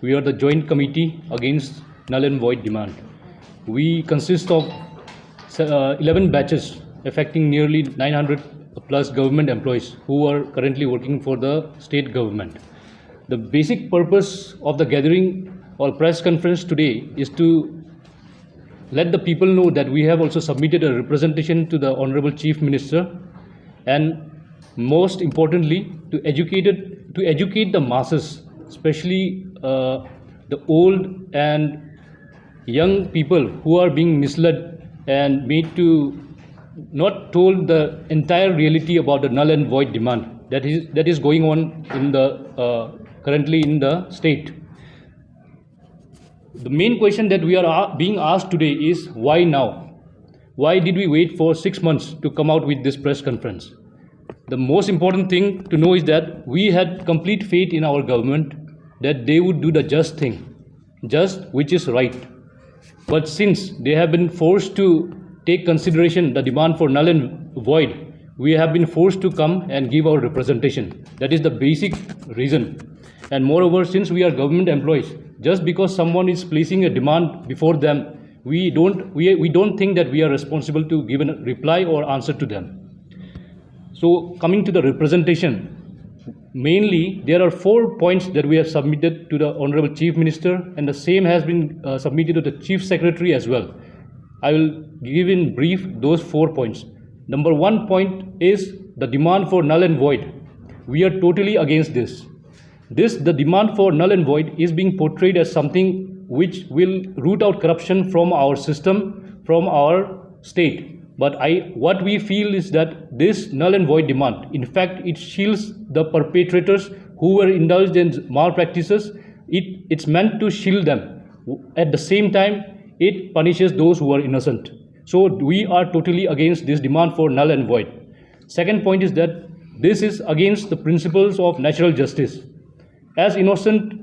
We are the Joint Committee Against Null and Void Demand. We consist of 11 batches affecting nearly 900 plus government employees who are currently working for the state government. The basic purpose of the gathering or press conference today is to let the people know that we have also submitted a representation to the Honorable Chief Minister, and most importantly to educate the masses, especially the old and young people who are being misled and made to not told the entire reality about the null and void demand that is going on in the currently in the state. The main question that we are being asked today is why now? Why did we wait for 6 months to come out with this press conference? The most important thing to know is that we had complete faith in our government that they would do the just thing, just which is right. But since they have been forced to take consideration the demand for null and void, we have been forced to come and give our representation. That is the basic reason. And moreover, since we are government employees, just because someone is placing a demand before them, we don't think that we are responsible to give a reply or answer to them. So coming to the representation, mainly there are 4 points that we have submitted to the Honorable Chief Minister, and the same has been submitted to the Chief Secretary as well. I will give in brief those 4 points. Number 1 point is the demand for null and void. We are totally against this. The demand for null and void is being portrayed as something which will root out corruption from our system, from our state. But what we feel is that this null and void demand, in fact, it shields the perpetrators who were indulged in malpractices. It's meant to shield them. At the same time, it punishes those who are innocent. So we are totally against this demand for null and void. Second point is that this is against the principles of natural justice. As innocent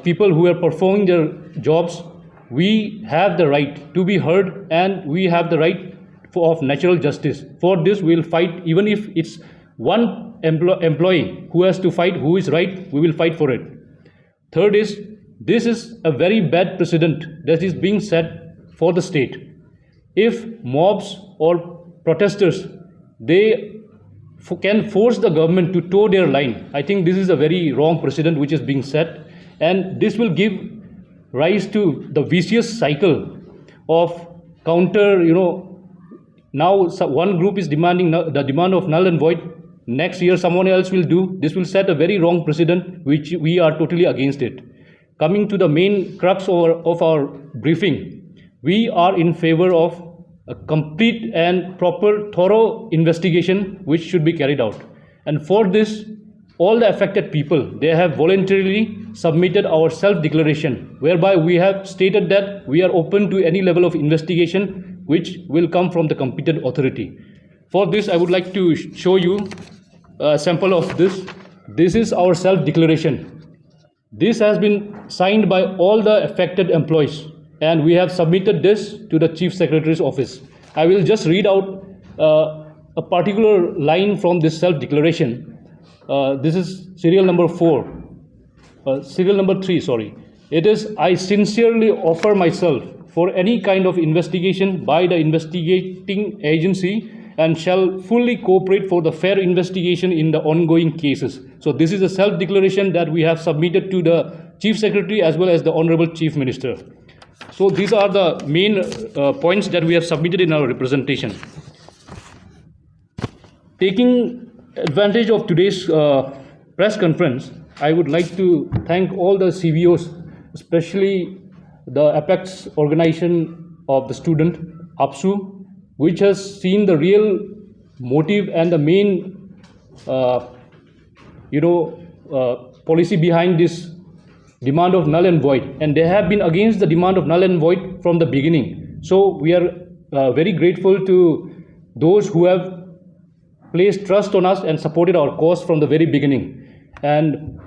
people who are performing their jobs, we have the right to be heard, and we have the right of natural justice. For this, we will fight. Even if it's one employee who has to fight who is right, we will fight for it. Third is, this is a very bad precedent that is being set for the state. If mobs or protesters, they can force the government to toe their line, I think this is a very wrong precedent which is being set, and this will give rise to the vicious cycle of counter, now one group is demanding the demand of null and void, next year someone else will do. This will set a very wrong precedent which we are totally against it. Coming to the main crux of our briefing, we are in favor of a complete and proper thorough investigation which should be carried out. And for this, all the affected people, they have voluntarily submitted our self-declaration, whereby we have stated that we are open to any level of investigation which will come from the competent authority. For this, I would like to show you a sample of this. This is our self-declaration. This has been signed by all the affected employees, and we have submitted this to the Chief Secretary's office. I will just read out a particular line from this self-declaration. This is serial number 3, sorry. It is, I sincerely offer myself for any kind of investigation by the investigating agency and shall fully cooperate for the fair investigation in the ongoing cases. So this is a self-declaration that we have submitted to the Chief Secretary as well as the Honorable Chief Minister. So these are the main points that we have submitted in our representation. Taking advantage of today's press conference, I would like to thank all the CVOs, especially the Apex organization of the student, APPSC, which has seen the real motive and the main policy behind this demand of null and void, and they have been against the demand of null and void from the beginning. So we are very grateful to those who have placed trust on us and supported our cause from the very beginning, and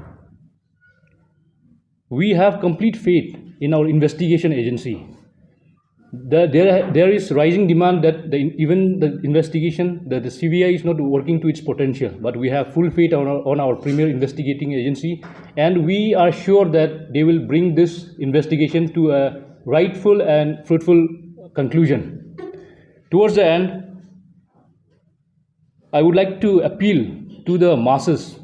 we have complete faith in our investigation agency. there is rising demand that even the investigation, that the CBI is not working to its potential, but we have full faith on our premier investigating agency, and we are sure that they will bring this investigation to a rightful and fruitful conclusion. Towards the end, I would like to appeal to the masses,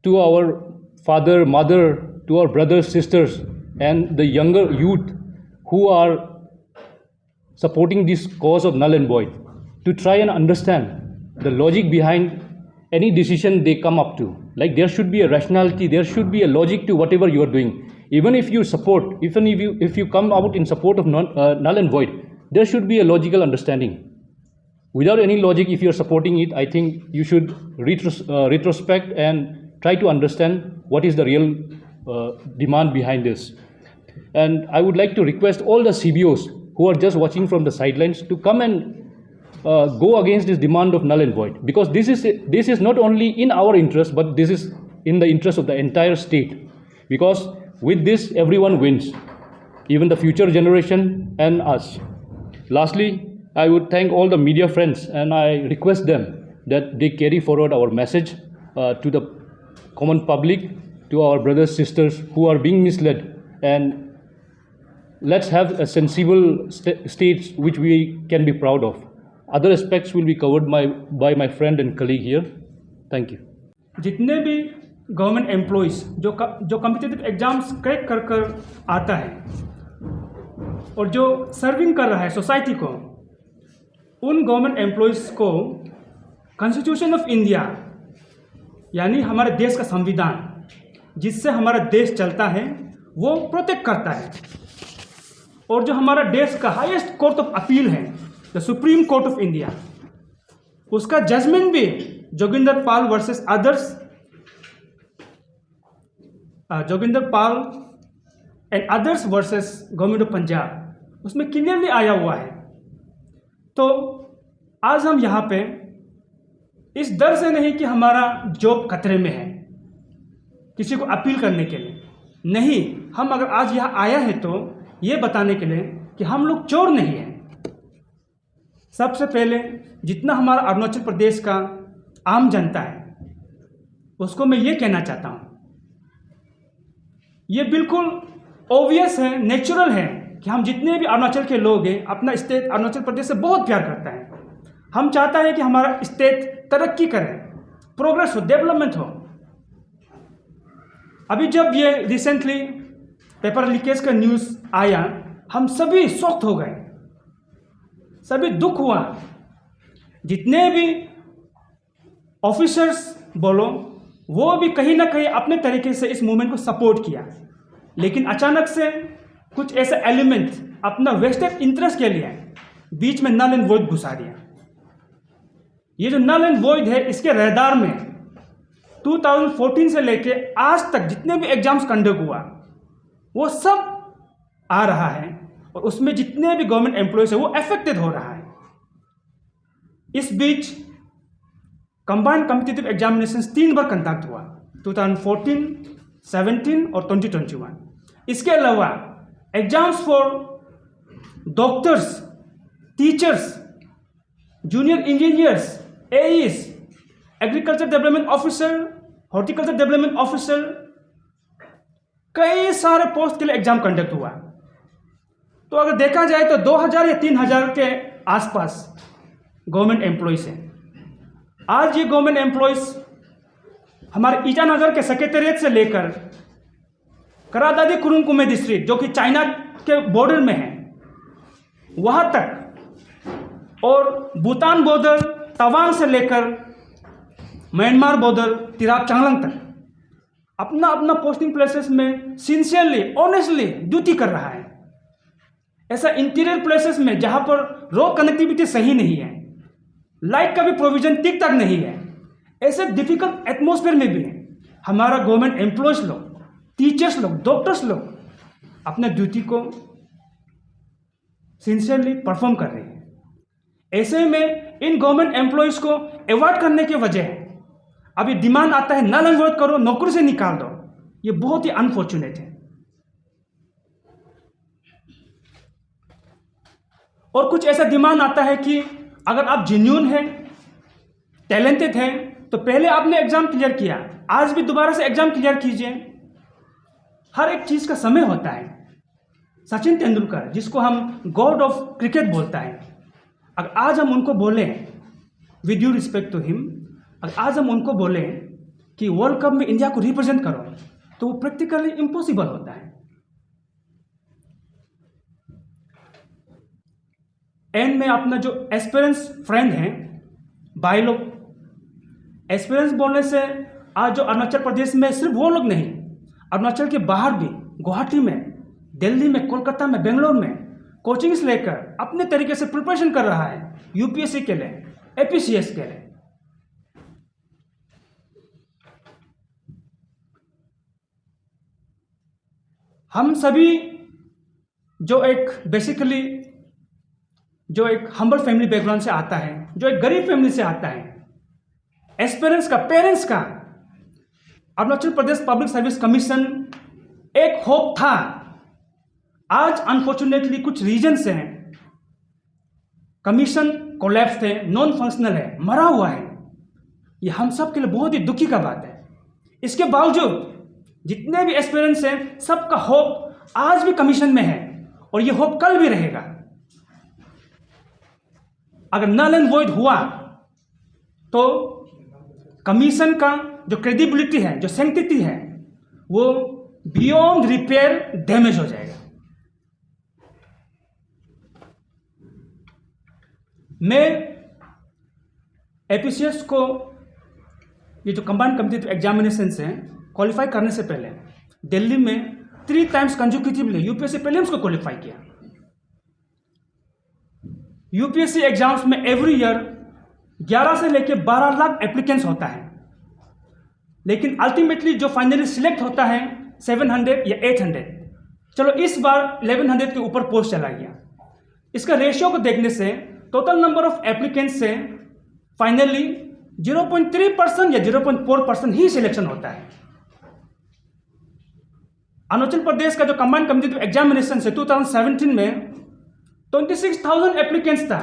to our father, mother, to our brothers, sisters, and the younger youth who are supporting this cause of null and void, to try and understand the logic behind any decision they come up to. Like, there should be a rationality, there should be a logic to whatever you are doing. Even if you support, even if you come out in support of null and void, there should be a logical understanding. Without any logic, if you are supporting it, I think you should retrospect and try to understand what is the real demand behind this. And I would like to request all the CBOs who are just watching from the sidelines to come and go against this demand of null and void, because this is not only in our interest, but this is in the interest of the entire state, because with this everyone wins, even the future generation and us. Lastly, I would thank all the media friends, and I request them that they carry forward our message to the common public, to our brothers, sisters who are being misled, and let's have a sensible state which we can be proud of. Other aspects will be covered by my friend and colleague here. Thank you. जितने भी government employees जो competitive exams crack कर आता है और जो serving कर रहा है सोसाइटी को, उन गवर्नमेंट एम्प्लॉइज को कॉन्स्टिट्यूशन ऑफ इंडिया यानी हमारे देश का संविधान जिससे हमारा देश चलता है वो प्रोटेक्ट करता है, और जो हमारा देश का हाईएस्ट कोर्ट ऑफ अपील है the supreme court of India, उसका जजमेंट भी Joginder Pal versus others, Joginder Pal and others versus government of Punjab, उसमें क्लियरली आया हुआ है। तो आज हम यहाँ पे इस डर से नहीं कि हमारा जॉब खतरे में है किसी को अपील करने के लिए, नहीं, हम अगर आज यहाँ आया है तो ये बताने के लिए कि हम लोग चोर नहीं हैं। सबसे पहले जितना हमारा अरुणाचल प्रदेश का आम जनता है उसको मैं ये कहना चाहता हूँ, ये बिल्कुल ऑब्वियस है, नेचुरल है कि हम जितने भी अरुणाचल के लोग हैं अपना स्टेट अरुणाचल प्रदेश से बहुत प्यार करता है। हम चाहता है कि हमारा स्टेट तरक्की करे, प्रोग्रेस हो, डेवलपमेंट हो। अभी जब ये रिसेंटली पेपर लीकेज का न्यूज़ आया, हम सभी शॉक्ड हो गए, सभी दुख हुआ। जितने भी ऑफिसर्स बोलो वो भी कहीं ना कहीं अपने तरीके से इस मूवमेंट को सपोर्ट किया, लेकिन अचानक से कुछ ऐसा एलिमेंट अपना वेस्टेड इंटरेस्ट के लिए बीच में नल एंड वॉइड घुसा दिया। ये जो नल एंड वॉइड है, इसके रहदार में 2014 से लेके आज तक जितने भी एग्जाम्स कंडक्ट हुआ वो सब आ रहा है, और उसमें जितने भी गवर्नमेंट एम्प्लॉयज है वो अफेक्टेड हो रहा है। इस बीच कंबाइंड कॉम्पिटिटिव एग्जामिनेशंस 3 बार कंडक्ट हुआ, 2014, 17 और 2021। इसके अलावा exams for doctors, teachers, junior engineers, AEs, agriculture development officer, horticulture development officer, कई सारे पोस्ट के लिए एग्जाम कंडक्ट हुआ। तो अगर देखा जाए तो 2000 या 3000 के आसपास गवर्नमेंट एम्प्लॉयज हैं। आज ये गवर्नमेंट एम्प्लॉयज हमारे ईटानगर के सेक्रेटेरिएट से लेकर करादादी कुरुंकुमे डिस्ट्रिक्ट जो कि चाइना के बॉर्डर में है वहाँ तक, और भूटान बॉर्डर तवांग से लेकर म्यांमार बॉर्डर तिराप चांगलांग तक अपना अपना पोस्टिंग प्लेसेस में सिंसियरली, ऑनेस्टली ड्यूटी कर रहा है। ऐसा इंटीरियर प्लेसेस में जहाँ पर रोड कनेक्टिविटी सही नहीं है, लाइट का भी प्रोविजन ठीक ठाक नहीं है, ऐसे डिफिकल्ट एटमॉस्फेयर में भी हमारा गवर्नमेंट एम्प्लॉयज लोग, टीचर्स लोग, डॉक्टर्स लोग अपने ड्यूटी को सिंसियरली परफॉर्म कर रहे हैं। ऐसे में इन गवर्नमेंट एम्प्लॉयज को अवॉइड करने की वजह अभी डिमांड आता है नल एंड वॉइड करो, नौकरी से निकाल दो। ये बहुत ही अनफॉर्चुनेट है। और कुछ ऐसा डिमांड आता है कि अगर आप जेन्युइन हैं, टैलेंटेड हैं, तो पहले आपने एग्जाम क्लियर किया, आज भी दोबारा से एग्जाम क्लियर कीजिए। हर एक चीज का समय होता है। सचिन तेंदुलकर, जिसको हम गॉड ऑफ क्रिकेट बोलता है, अगर आज हम उनको बोले, with due respect to him, अगर आज हम उनको बोले कि वर्ल्ड कप में इंडिया को रिप्रेजेंट करो, तो वो प्रैक्टिकली इम्पॉसिबल होता है। एंड में अपना जो एस्पिरेंस फ्रेंड है, भाई लोग, एस्पिरेंस बोलने से आज जो अरुणाचल प्रदेश में सिर्फ वो लोग नहीं, अरुणाचल के बाहर भी, गुवाहाटी में, दिल्ली में, कोलकाता में, बेंगलोर में कोचिंग्स लेकर अपने तरीके से प्रिपरेशन कर रहा है यूपीएससी के लिए, एपीसीएस के लिए। हम सभी जो एक बेसिकली जो एक हम्बल फैमिली बैकग्राउंड से आता है, जो एक गरीब फैमिली से आता है, एस्पिरेंट्स का, पेरेंट्स का, Arunachal Pradesh public service commission एक होप था। आज अनफॉर्चुनेटली कुछ रीजंस हैं, कमीशन कोलैप्स है, नॉन फंक्शनल है, मरा हुआ है। ये हम सब के लिए बहुत ही दुखी का बात है। इसके बावजूद जितने भी एस्पिरेंट्स हैं, सबका होप आज भी कमीशन में है और ये होप कल भी रहेगा। अगर नल एंड वॉइड हुआ तो कमीशन का जो क्रेडिबिलिटी है, जो सैंक्टिटी है, वो बियॉन्ड रिपेयर डैमेज हो जाएगा। मैं एपीसीएस को, ये जो कंबाइंड कॉम्पिटिटिव एग्जामिनेशंस हैं, क्वालिफाई करने से पहले दिल्ली में 3 टाइम्स कंसेक्यूटिवली यूपीएससी प्रीलिम्स को क्वालिफाई किया। यूपीएससी एग्जाम्स में एवरी ईयर 11 से लेकर 12 लाख एप्लीकेंट्स होता है, लेकिन अल्टीमेटली जो फाइनली सिलेक्ट होता है 700 या 800। चलो इस बार 1100 के ऊपर पोस्ट चला गया। इसका रेशियो को देखने से टोटल नंबर ऑफ एप्लीकेंट्स से फाइनली 0.3% या 0.4% ही सिलेक्शन होता है। अरुणाचल प्रदेश का जो कंबाइंड कॉम्पिटिटिव एग्जामिनेशन है 2017 में 26,000 एप्लीकेंट्स था,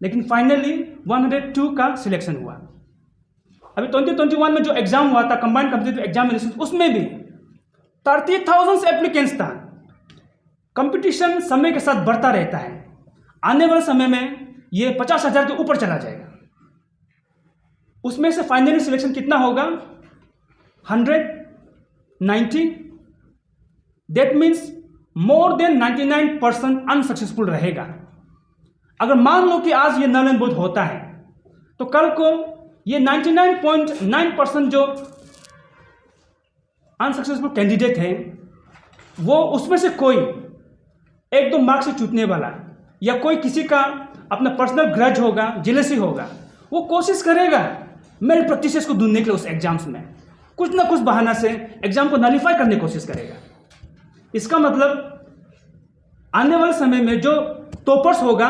लेकिन फाइनली 102 का सिलेक्शन हुआ। अभी 2021 में जो एग्जाम हुआ था कंबाइंड कॉम्पिटिटिव एग्जामिनेशन, उसमें भी 30,000 एप्लीकेंट्स था। कंपटीशन समय के साथ बढ़ता रहता है। आने वाले समय में ये 50,000 के ऊपर चला जाएगा। उसमें से फाइनली सिलेक्शन कितना होगा? 190। That means more than 99% unsuccessful रहेगा। अगर मान लो कि आज ये नल एंड वॉइड होता है, तो कल को ये 99.9% जो अनसक्सेसफुल कैंडिडेट है, वो उसमें से कोई 1-2 मार्क्स से छूटने वाला, या कोई किसी का अपना पर्सनल ग्रज होगा, जेलसी होगा, वो कोशिश करेगा मेरे प्रैक्टिसेस को ढूंढने के लिए उस एग्जाम्स में कुछ ना कुछ बहाना से एग्जाम को नलीफाई करने की कोशिश करेगा। इसका मतलब आने वाले समय में जो टॉपर्स होगा,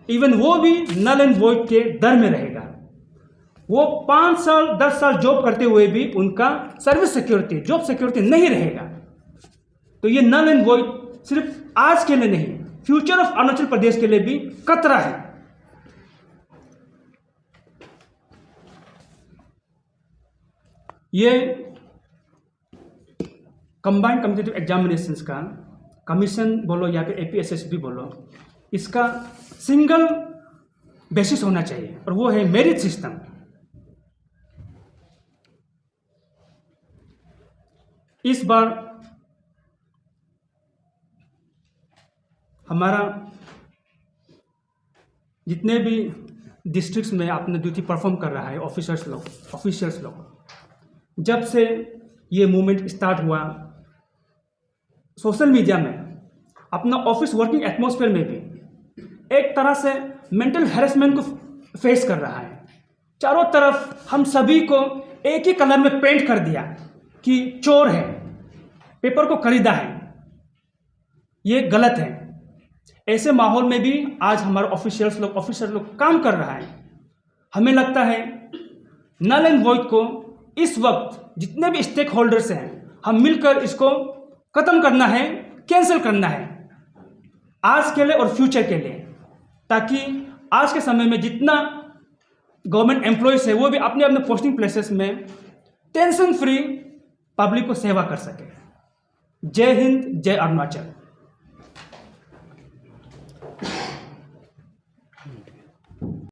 इवन वो भी नल एंड वॉइड के डर में रहेगा। वो 5 साल 10 साल जॉब करते हुए भी उनका सर्विस सिक्योरिटी, जॉब सिक्योरिटी नहीं रहेगा। तो ये नल एंड वॉइड सिर्फ आज के लिए नहीं, फ्यूचर ऑफ अरुणाचल प्रदेश के लिए भी खतरा है। ये कंबाइंड कॉम्पिटिटिव एग्जामिनेशंस का कमीशन बोलो या फिर एपीएसएसबी बोलो, इसका सिंगल बेसिस होना चाहिए, और वो है मेरिट सिस्टम। इस बार हमारा जितने भी डिस्ट्रिक्ट्स में अपना ड्यूटी परफॉर्म कर रहा है ऑफिसर्स लोग, जब से ये मूवमेंट स्टार्ट हुआ, सोशल मीडिया में, अपना ऑफिस वर्किंग एटमॉस्फेयर में भी एक तरह से मेंटल हैरेसमेंट को फेस कर रहा है। चारों तरफ हम सभी को एक ही कलर में पेंट कर दिया कि चोर है, पेपर को खरीदा है, ये गलत है। ऐसे माहौल में भी आज हमारे ऑफिसर लोग काम कर रहा है। हमें लगता है नल एंड वॉइड को इस वक्त जितने भी स्टेक होल्डर्स हैं, हम मिलकर इसको खत्म करना है, कैंसिल करना है, आज के लिए और फ्यूचर के लिए। ताकि आज के समय में जितना गवर्नमेंट एम्प्लॉयज़ है वो भी अपने अपने पोस्टिंग प्लेसेस में टेंशन फ्री पब्लिक को सेवा कर सके। जय हिंद, जय अरुणाचल।